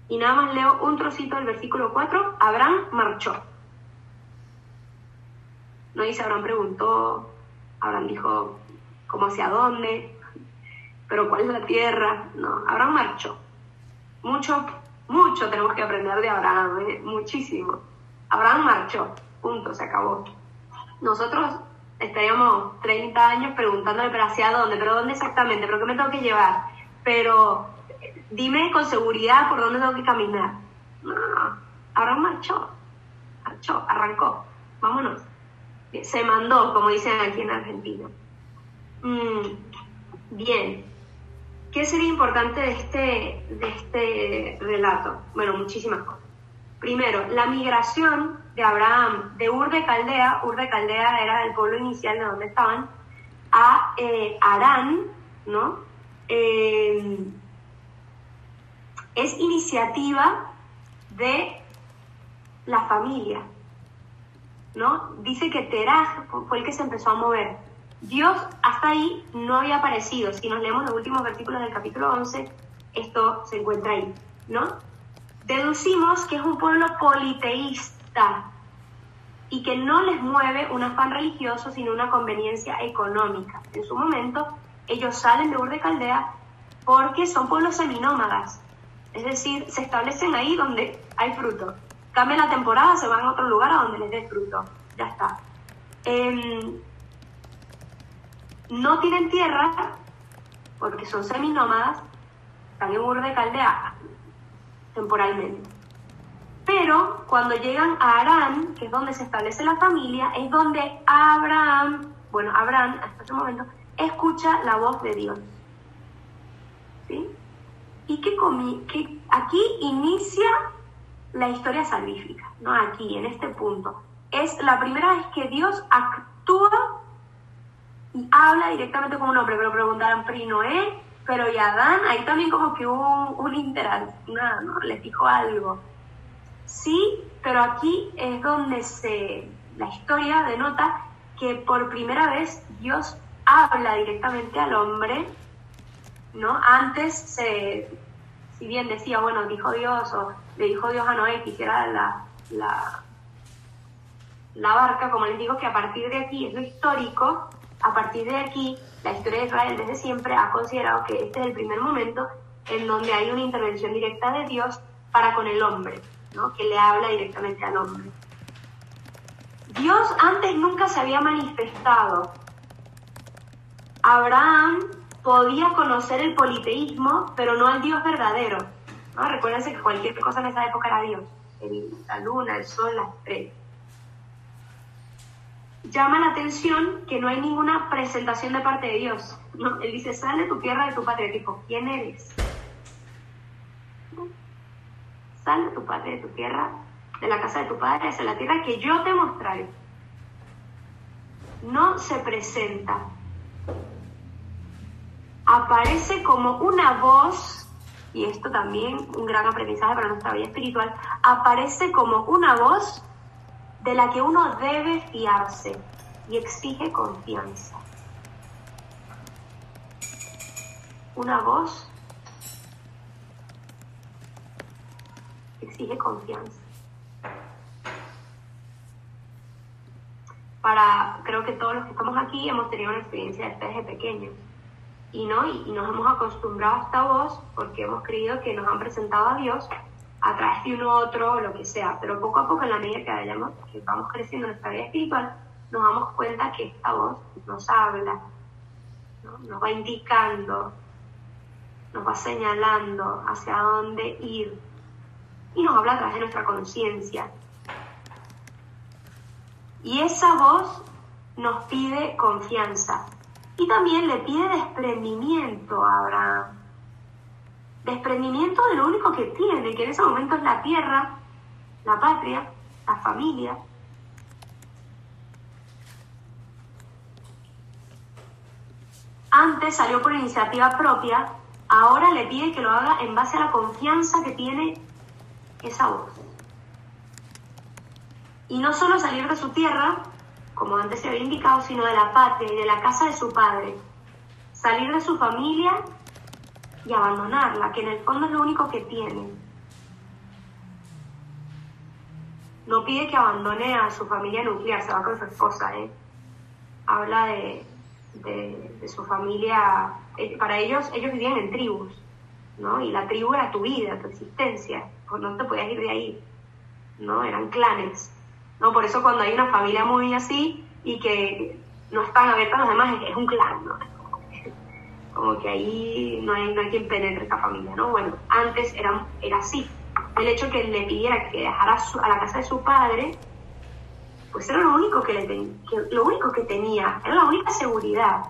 Y nada más leo un trocito del versículo 4. Abraham marchó. No dice Abraham preguntó, Abraham dijo cómo hacia dónde, pero cuál es la tierra. No, Abraham marchó. Mucho tenemos que aprender de Abraham, muchísimo. Abraham marchó, punto, se acabó. Nosotros estaríamos 30 años preguntándole, pero ¿hacia dónde? ¿Pero dónde exactamente? ¿Pero qué me tengo que llevar? Pero dime con seguridad por dónde tengo que caminar. No, Abraham marchó, arrancó, vámonos. Se mandó, como dicen aquí en Argentina. Bien, ¿qué sería importante de este relato? Bueno, muchísimas cosas. Primero, la migración de Abraham de Ur de Caldea era el pueblo inicial de donde estaban, a Harán, ¿no? Es iniciativa de la familia, ¿no? Dice que Teraj fue el que se empezó a mover. Dios hasta ahí no había aparecido. Si nos leemos los últimos versículos del capítulo 11, esto se encuentra ahí, ¿no? Deducimos que es un pueblo politeísta y que no les mueve un afán religioso, sino una conveniencia económica. En su momento, ellos salen de Ur de Caldea porque son pueblos seminómadas, es decir, se establecen ahí donde hay fruto. Cambia la temporada, se van a otro lugar a donde les dé fruto. Ya está. No tienen tierra porque son seminómadas, están en Ur de Caldea temporalmente. Pero cuando llegan a Harán, que es donde se establece la familia, es donde Abraham hasta ese momento, escucha la voz de Dios. ¿Sí? Y que aquí inicia la historia salvífica, ¿no? Aquí, en este punto. Es la primera vez que Dios actúa y habla directamente con un hombre. Pero preguntaron, pero ¿y Noé? Pero ¿y Adán? Ahí también como que hubo un interacción, ¿no? Les dijo algo. Sí, pero aquí es donde la historia denota que por primera vez Dios habla directamente al hombre, ¿no? Antes si bien decía, bueno, dijo Dios, o le dijo Dios a Noé que hiciera la barca, como les digo, que a partir de aquí es lo histórico. A partir de aquí, la historia de Israel desde siempre ha considerado que este es el primer momento en donde hay una intervención directa de Dios para con el hombre, ¿no? Que le habla directamente al hombre. Dios antes nunca se había manifestado. Abraham podía conocer el politeísmo, pero no al Dios verdadero, ¿no? Recuérdense que cualquier cosa en esa época era Dios. La luna, el sol, las estrellas. Llama la atención que no hay ninguna presentación de parte de Dios, ¿no? Él dice, sal de tu tierra, de tu patria. Tipo, ¿quién eres? ¿No? Sal de tu patria, de tu tierra, de la casa de tu padre, hacia la tierra que yo te mostraré. No se presenta. Aparece como una voz, y esto también un gran aprendizaje para nuestra vida espiritual, aparece como una voz de la que uno debe fiarse y exige confianza. Una voz exige confianza. Creo que todos los que estamos aquí hemos tenido una experiencia de fe desde pequeños. Y nos hemos acostumbrado a esta voz porque hemos creído que nos han presentado a Dios a través de uno otro o lo que sea, pero poco a poco, en la medida que vamos creciendo en nuestra vida espiritual, nos damos cuenta que esta voz nos habla, ¿no? Nos va indicando, nos va señalando hacia dónde ir, y nos habla a través de nuestra conciencia. Y esa voz nos pide confianza. Y también le pide desprendimiento a Abraham. Desprendimiento de lo único que tiene, que en ese momento es la tierra, la patria, la familia. Antes salió por iniciativa propia, ahora le pide que lo haga en base a la confianza que tiene esa voz. Y no solo salir de su tierra, como antes se había indicado, sino de la patria y de la casa de su padre. Salir de su familia y abandonarla, que en el fondo es lo único que tiene. No pide que abandone a su familia nuclear, se va con su esposa, Habla de su familia. Para ellos vivían en tribus, ¿no? Y la tribu era tu vida, tu existencia, pues no te podías ir de ahí, ¿no? Eran clanes, ¿no? Por eso cuando hay una familia muy así y que no están abiertas a los demás, es un clan, ¿no? Como que ahí no hay quien penetre esa familia, ¿no? Bueno, antes era así. El hecho que le pidiera que dejara a la casa de su padre, pues era lo único lo único que tenía, era la única seguridad.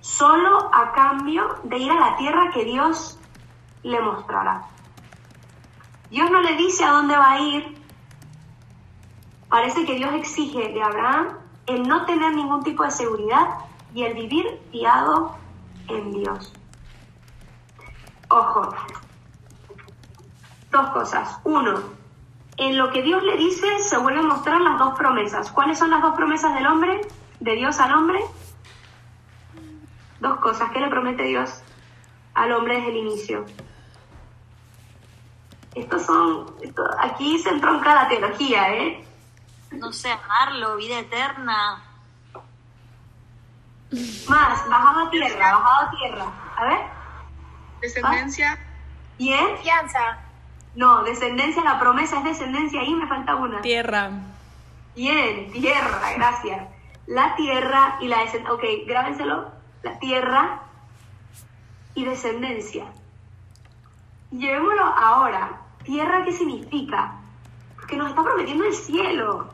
Solo a cambio de ir a la tierra que Dios le mostrará. Dios no le dice a dónde va a ir. Parece que Dios exige de Abraham el no tener ningún tipo de seguridad y el vivir fiado en Dios. Ojo, dos cosas. Uno, en lo que Dios le dice se vuelven a mostrar las dos promesas. ¿Cuáles son las dos promesas del hombre, de Dios al hombre? Dos cosas. ¿Qué le promete Dios al hombre desde el inicio? Aquí se entronca la teología, No sé, amarlo, vida eterna. Más, bajado a tierra. A ver. Descendencia. ¿Bien? Confianza. No, descendencia, la promesa es descendencia, ahí me falta una. Tierra. Bien, tierra, gracias. La tierra y la descendencia. Ok, grábenselo. La tierra y descendencia. Llevémoslo ahora. ¿Tierra qué significa? Porque nos está prometiendo el cielo.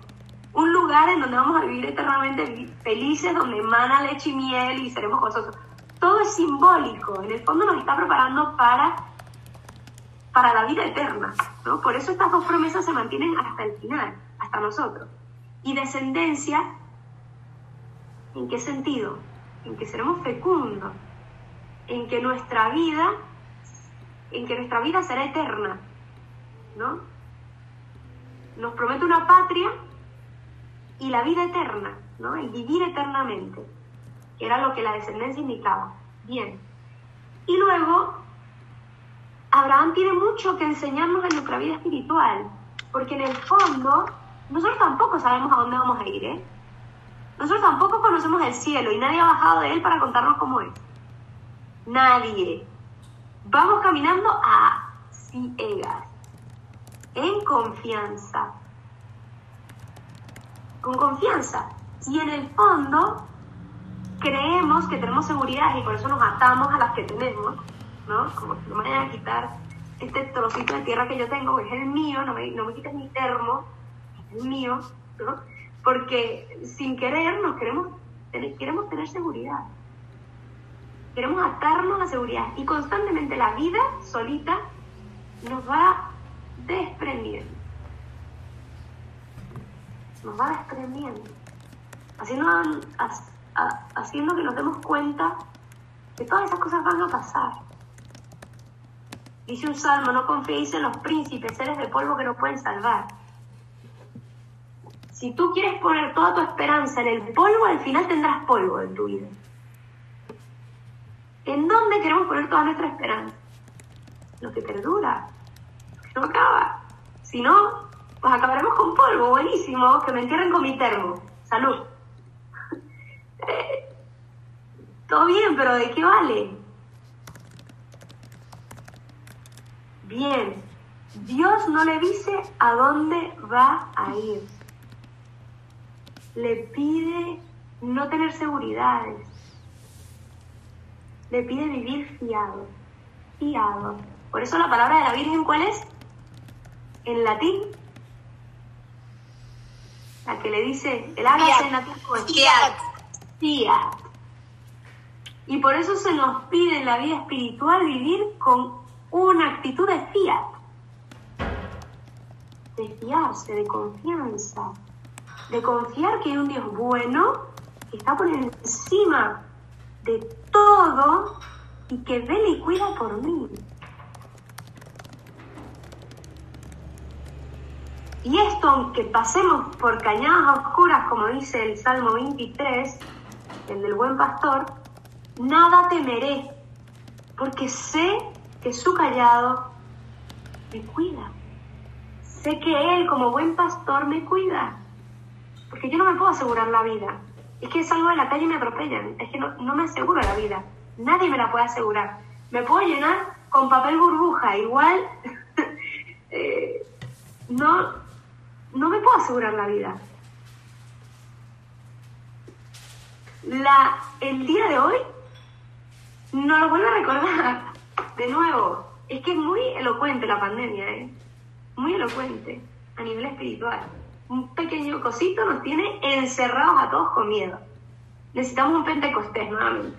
Un lugar en donde vamos a vivir eternamente felices, donde emana leche y miel y seremos gozosos. Todo es simbólico. En el fondo nos está preparando para la vida eterna, ¿no? Por eso estas dos promesas se mantienen hasta el final, hasta nosotros. Y descendencia, ¿en qué sentido? En que seremos fecundos, en que nuestra vida será eterna, ¿no? Nos promete una patria y la vida eterna, ¿no? El vivir eternamente, que era lo que la descendencia indicaba. Bien. Y luego, Abraham tiene mucho que enseñarnos en nuestra vida espiritual, porque en el fondo, nosotros tampoco sabemos a dónde vamos a ir, Nosotros tampoco conocemos el cielo y nadie ha bajado de él para contarnos cómo es. Nadie. Vamos caminando a ciegas, en confianza. Con confianza. Y en el fondo, creemos que tenemos seguridad y por eso nos atamos a las que tenemos, ¿no? Como que no me vayan a quitar este trocito de tierra que yo tengo, que es el mío, no me quites mi termo, es el mío, ¿no? Porque sin querer queremos tener seguridad. Queremos atarnos a seguridad. Y constantemente la vida solita nos va desprendiendo. Nos va desprendiendo. Haciendo que nos demos cuenta que todas esas cosas van a pasar. Dice un salmo, no confiéis en los príncipes, seres de polvo que no pueden salvar. Si tú quieres poner toda tu esperanza en el polvo, al final tendrás polvo en tu vida. ¿En dónde queremos poner toda nuestra esperanza? Lo que perdura, lo que no acaba. Si no, pues acabaremos con polvo, buenísimo, que me entierren con mi termo. Salud. Todo bien, pero ¿de qué vale? Bien, Dios no le dice a dónde va a ir. Le pide no tener seguridades. Le pide vivir fiado. Por eso la palabra de la Virgen, ¿cuál es? En latín. La que le dice, el hágase en la tierra como Fiat. Y por eso se nos pide en la vida espiritual vivir con una actitud de fiat. De fiarse, de confianza. De confiar que hay un Dios bueno, que está por encima de todo y que vela y cuida por mí. Y esto, aunque pasemos por cañadas oscuras, como dice el Salmo 23, el del buen pastor, nada temeré, porque sé que su callado me cuida. Sé que Él, como buen pastor, me cuida. Porque yo no me puedo asegurar la vida. Es que salgo de la calle y me atropellan. Es que no me aseguro la vida. Nadie me la puede asegurar. Me puedo llenar con papel burbuja. Igual no me puedo asegurar la vida. El día de hoy nos lo vuelve a recordar de nuevo. Es que es muy elocuente la pandemia, muy elocuente a nivel espiritual. Un pequeño cosito nos tiene encerrados a todos con miedo. Necesitamos un Pentecostés nuevamente,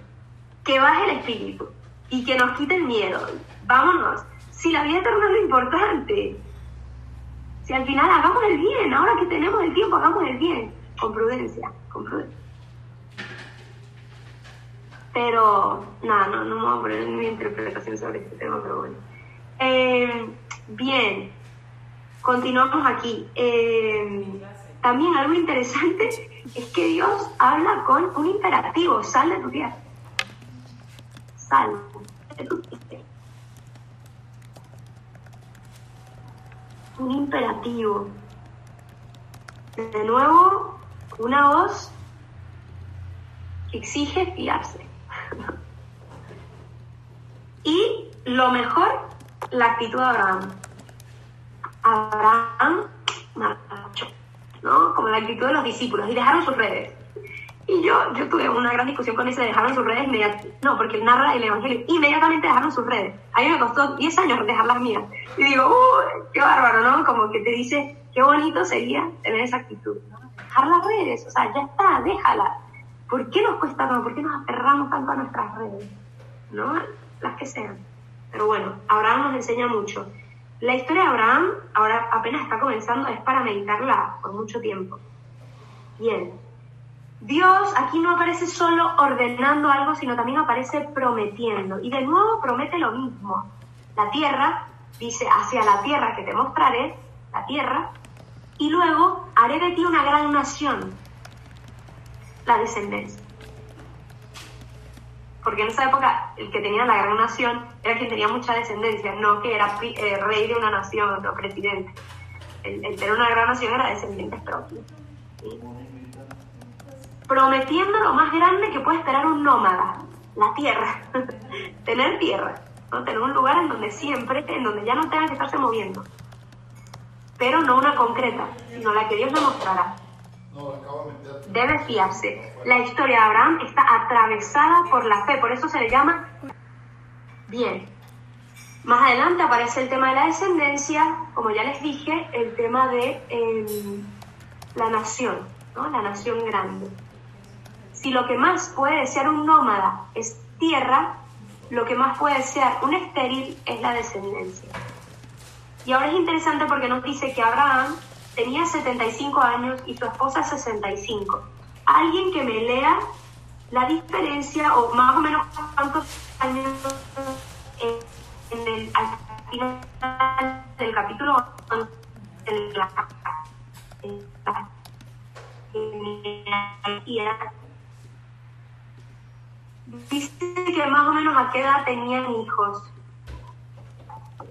que baje el espíritu y que nos quite el miedo. Vámonos. Si la vida eterna es lo importante, si al final hagamos el bien, ahora que tenemos el tiempo, hagamos el bien, con prudencia. Pero, no me voy a poner mi interpretación sobre este tema, pero bueno. Bien, continuamos aquí. También algo interesante es que Dios habla con un imperativo: sal de tu tierra. Sal de tu tierra. Un imperativo. De nuevo, una voz que exige fiarse. Y lo mejor, la actitud de Abraham. Abraham marchó, ¿no? Como la actitud de los discípulos, y dejaron sus redes. Y yo tuve una gran discusión con ese dejaron sus redes no, porque él narra el evangelio, inmediatamente dejaron sus redes. A mí me costó 10 años dejar las mías. Y digo, qué bárbaro, ¿no? Como que te dice, qué bonito sería tener esa actitud, ¿no? Dejar las redes, o sea, ya está, déjala. ¿Por qué nos cuesta tanto? ¿Por qué nos aferramos tanto a nuestras redes? ¿No? Las que sean. Pero bueno, Abraham nos enseña mucho. La historia de Abraham, ahora apenas está comenzando, es para meditarla por mucho tiempo. Bien. Dios aquí no aparece solo ordenando algo, sino también aparece prometiendo. Y de nuevo promete lo mismo. La tierra, dice, hacia la tierra que te mostraré, la tierra, y luego haré de ti una gran nación, la descendencia. Porque en esa época el que tenía la gran nación era quien tenía mucha descendencia, no que era rey de una nación o presidente. El tener una gran nación era descendientes propios. ¿Sí? Prometiendo lo más grande que puede esperar un nómada, la tierra. Tener tierra, ¿no? Tener un lugar en donde ya no tenga que estarse moviendo. Pero no una concreta, sino la que Dios le mostrará. Debe fiarse. La historia de Abraham está atravesada por la fe, por eso se le llama bien. Más adelante aparece el tema de la descendencia, como ya les dije, el tema de la nación, ¿no? La nación grande. Si lo que más puede desear un nómada es tierra, lo que más puede desear un estéril es la descendencia. Y ahora es interesante porque nos dice que Abraham tenía 75 años y su esposa 65. Alguien que me lea la diferencia, o más o menos cuántos años al final del capítulo dice que más o menos a qué edad tenían hijos.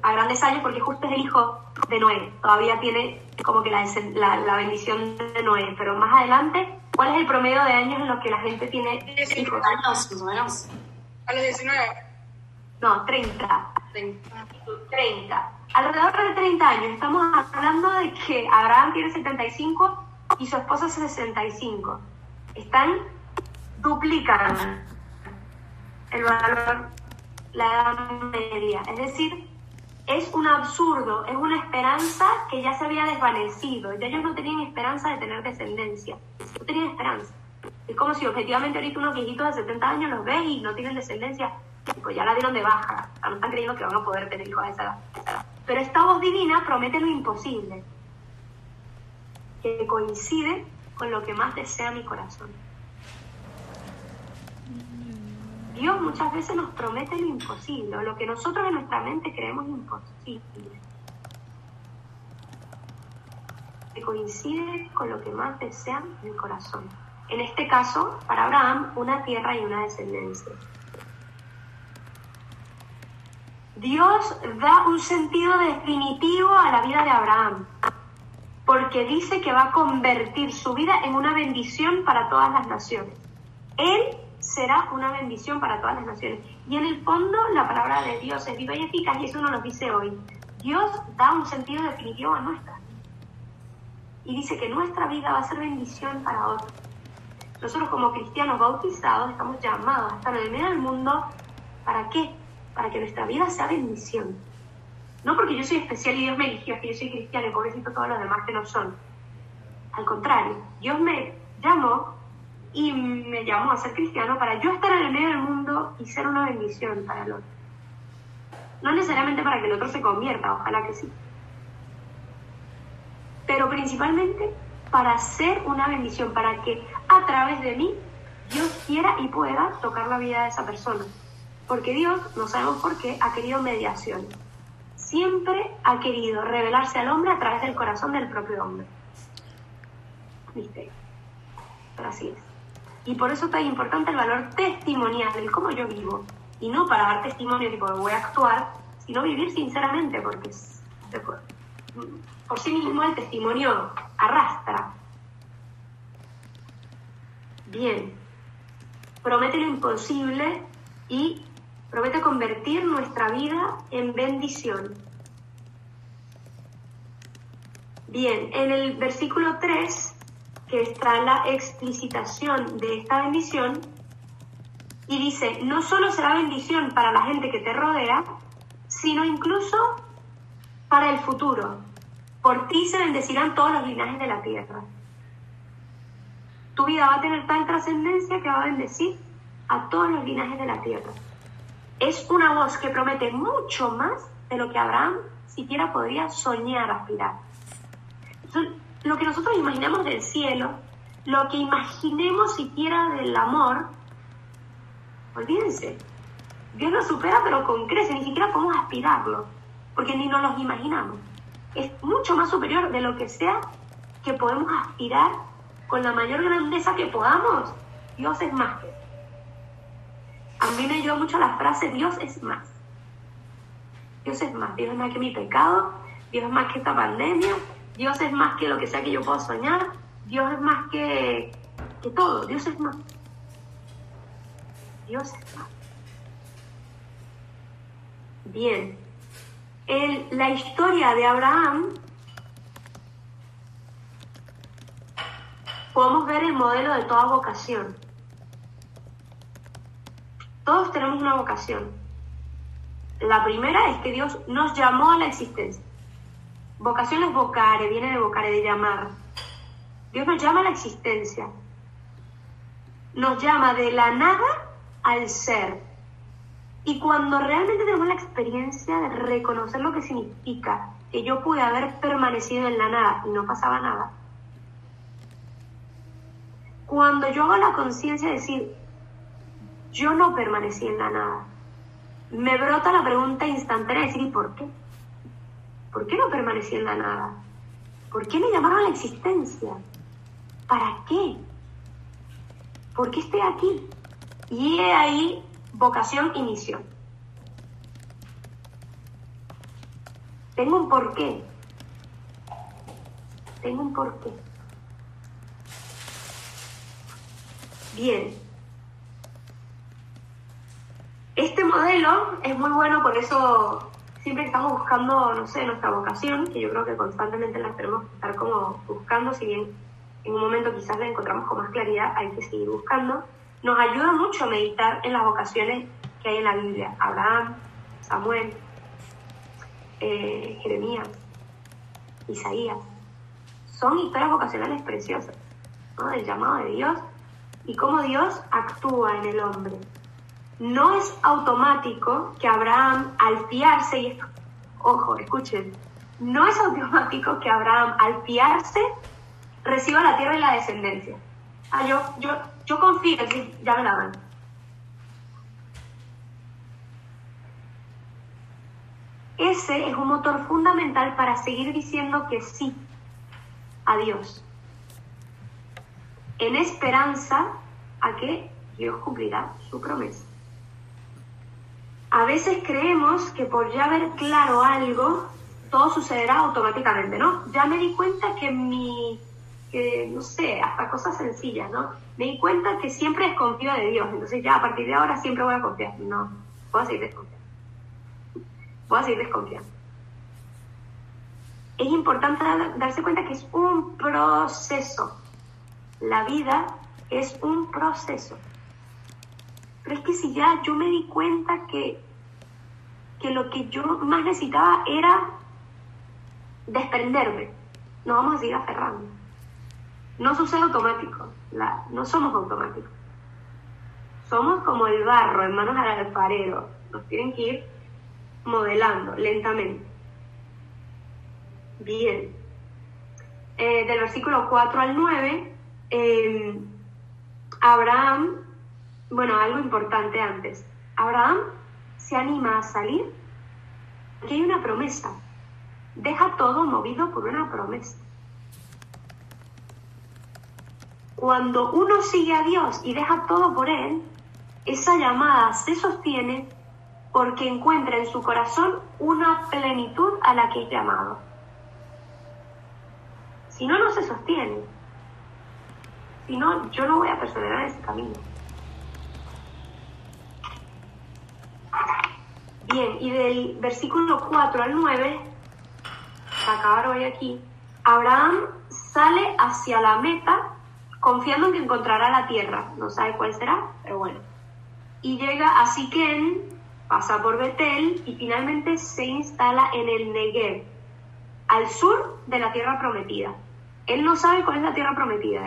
A grandes años, porque justo es el hijo de Noé. Todavía tiene como que la bendición de Noé. Pero más adelante, ¿cuál es el promedio de años en los que la gente tiene 19 hijos? años, más o menos. A los 19. No, 30. Alrededor de 30 años. Estamos hablando de que Abraham tiene 75 y su esposa 65. Duplican el valor, la edad media. Es decir, es un absurdo, es una esperanza que ya se había desvanecido. Ya ellos no tenían esperanza de tener descendencia, no tenían esperanza. Es como si objetivamente ahorita unos viejitos de 70 años los ves y no tienen descendencia, pues ya la dieron de baja, no están creyendo que van a poder tener hijos a esa edad. Pero esta voz divina promete lo imposible, que coincide con lo que más desea mi corazón. Dios muchas veces nos promete lo imposible, o lo que nosotros en nuestra mente creemos imposible, que coincide con lo que más desea mi corazón. En este caso, para Abraham, una tierra y una descendencia. Dios da un sentido definitivo a la vida de Abraham, porque dice que va a convertir su vida en una bendición para todas las naciones. Él será una bendición para todas las naciones. Y en el fondo, la palabra de Dios es viva y eficaz, y eso nos lo dice hoy. Dios da un sentido definitivo a nuestra vida. Y dice que nuestra vida va a ser bendición para otros. Nosotros como cristianos bautizados estamos llamados a estar en el medio del mundo. ¿Para qué? Para que nuestra vida sea bendición. No porque yo soy especial y Dios me eligió, es que yo soy cristiano y pobrecito todos los demás que no son. Al contrario, Dios me llamó y me llamó a ser cristiano para yo estar en el medio del mundo y ser una bendición para el otro. No necesariamente para que el otro se convierta, ojalá que sí. Pero principalmente para ser una bendición, para que a través de mí Dios quiera y pueda tocar la vida de esa persona. Porque Dios, no sabemos por qué, ha querido mediación. Siempre ha querido revelarse al hombre a través del corazón del propio hombre. ¿Viste? Pero así es. Y por eso es tan importante el valor testimonial, el cómo yo vivo. Y no para dar testimonio, tipo, voy a actuar, sino vivir sinceramente, porque por sí mismo el testimonio arrastra. Bien. Promete lo imposible y promete convertir nuestra vida en bendición. Bien, en el versículo 3, que está la explicitación de esta bendición, y dice, no solo será bendición para la gente que te rodea, sino incluso para el futuro. Por ti se bendecirán todos los linajes de la tierra. Tu vida va a tener tal trascendencia que va a bendecir a todos los linajes de la tierra. Es una voz que promete mucho más de lo que Abraham siquiera podría soñar, aspirar. Entonces, lo que nosotros imaginamos del cielo, lo que imaginemos siquiera del amor, olvídense, Dios lo supera pero con creces, ni siquiera podemos aspirarlo, porque ni nos los imaginamos. Es mucho más superior de lo que sea que podemos aspirar con la mayor grandeza que podamos. Dios es más que. A mí me ayudó mucho la frase, Dios es más. Dios es más. Dios es más que mi pecado, Dios es más que esta pandemia, Dios es más que lo que sea que yo puedo soñar, Dios es más que todo, Dios es más. Dios es más. Bien. La historia de Abraham, podemos ver el modelo de toda vocación. Todos tenemos una vocación. La primera es que Dios nos llamó a la existencia. Vocación es vocare, viene de vocare, de llamar. Dios nos llama a la existencia. Nos llama de la nada al ser. Y cuando realmente tenemos la experiencia de reconocer lo que significa que yo pude haber permanecido en la nada y no pasaba nada, cuando yo hago la conciencia de decir, yo no permanecí en la nada, me brota la pregunta instantánea de decir, ¿y por qué? ¿Por qué no permanecí en la nada? ¿Por qué me llamaron a la existencia? ¿Para qué? ¿Por qué estoy aquí? Y he ahí vocación y misión. Tengo un porqué. Tengo un porqué. Bien. Este modelo es muy bueno, por eso siempre estamos buscando, no sé, nuestra vocación, que yo creo que constantemente la tenemos que estar como buscando, si bien en un momento quizás la encontramos con más claridad, hay que seguir buscando. Nos ayuda mucho a meditar en las vocaciones que hay en la Biblia, Abraham, Samuel. Jeremías, Isaías. Son historias vocacionales preciosas, ¿no? Del llamado de Dios y cómo Dios actúa en el hombre. No es automático que Abraham, al fiarse, y esto, ojo, escuchen, no es automático que Abraham, al fiarse, reciba la tierra y la descendencia. Yo confío, sí, ya me la dan. Ese es un motor fundamental para seguir diciendo que sí a Dios, en esperanza a que Dios cumplirá su promesa. A veces creemos que por ya ver claro algo, todo sucederá automáticamente, ¿no? Ya me di cuenta que no sé, hasta cosas sencillas, ¿no? Me di cuenta que siempre desconfío de Dios, entonces ya a partir de ahora siempre voy a confiar. No, voy a seguir desconfiando. Es importante darse cuenta que es un proceso. La vida es un proceso. Pero es que si ya yo me di cuenta que lo que yo más necesitaba era desprenderme, no vamos a seguir aferrando. No sucede automático, no somos automáticos. Somos como el barro en manos del alfarero. Nos tienen que ir modelando lentamente. Bien. Del versículo 4 al 9, Abraham, algo importante antes. Abraham se anima a salir porque hay una promesa. Deja todo movido por una promesa. Cuando uno sigue a Dios y deja todo por Él, esa llamada se sostiene porque encuentra en su corazón una plenitud a la que es llamado. Si no, no se sostiene. Si no, yo no voy a perseverar en ese camino. Bien, y del versículo 4 al 9, para acabar hoy aquí, Abraham sale hacia la meta confiando en que encontrará la tierra. No sabe cuál será, pero bueno. Y llega a Siquén, pasa por Betel y finalmente se instala en el Negev, al sur de la tierra prometida. Él no sabe cuál es la tierra prometida,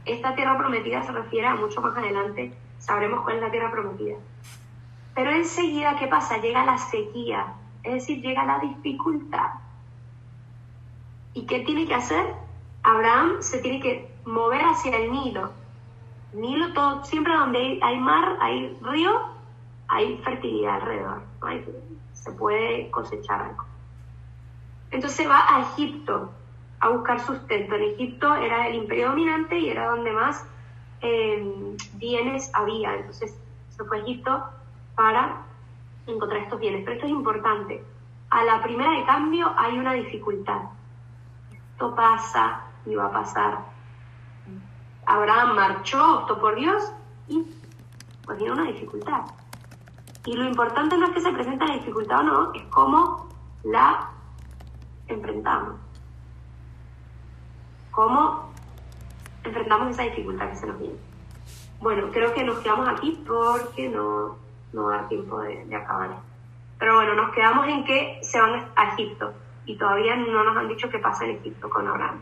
Esta tierra prometida se refiere a mucho más adelante, sabremos cuál es la tierra prometida. Pero enseguida, ¿qué pasa? Llega la sequía, es decir, llega la dificultad. ¿Y qué tiene que hacer? Abraham se tiene que mover hacia el Nilo. Nilo, todo, siempre donde hay mar, hay río, hay fertilidad alrededor, ¿no? Se puede cosechar algo. Entonces va a Egipto a buscar sustento. En Egipto era el imperio dominante y era donde más bienes había. Entonces se fue a Egipto para encontrar estos bienes. Pero esto es importante. A la primera de cambio hay una dificultad. Esto pasa y va a pasar. Abraham marchó, optó por Dios y pues viene una dificultad. Y lo importante no es que se presente la dificultad o no, es cómo la enfrentamos. ¿Cómo enfrentamos esa dificultad que se nos viene? Bueno, creo que nos quedamos aquí porque no va a dar tiempo de acabar. Pero bueno, nos quedamos en que se van a Egipto y todavía no nos han dicho qué pasa en Egipto con Abraham.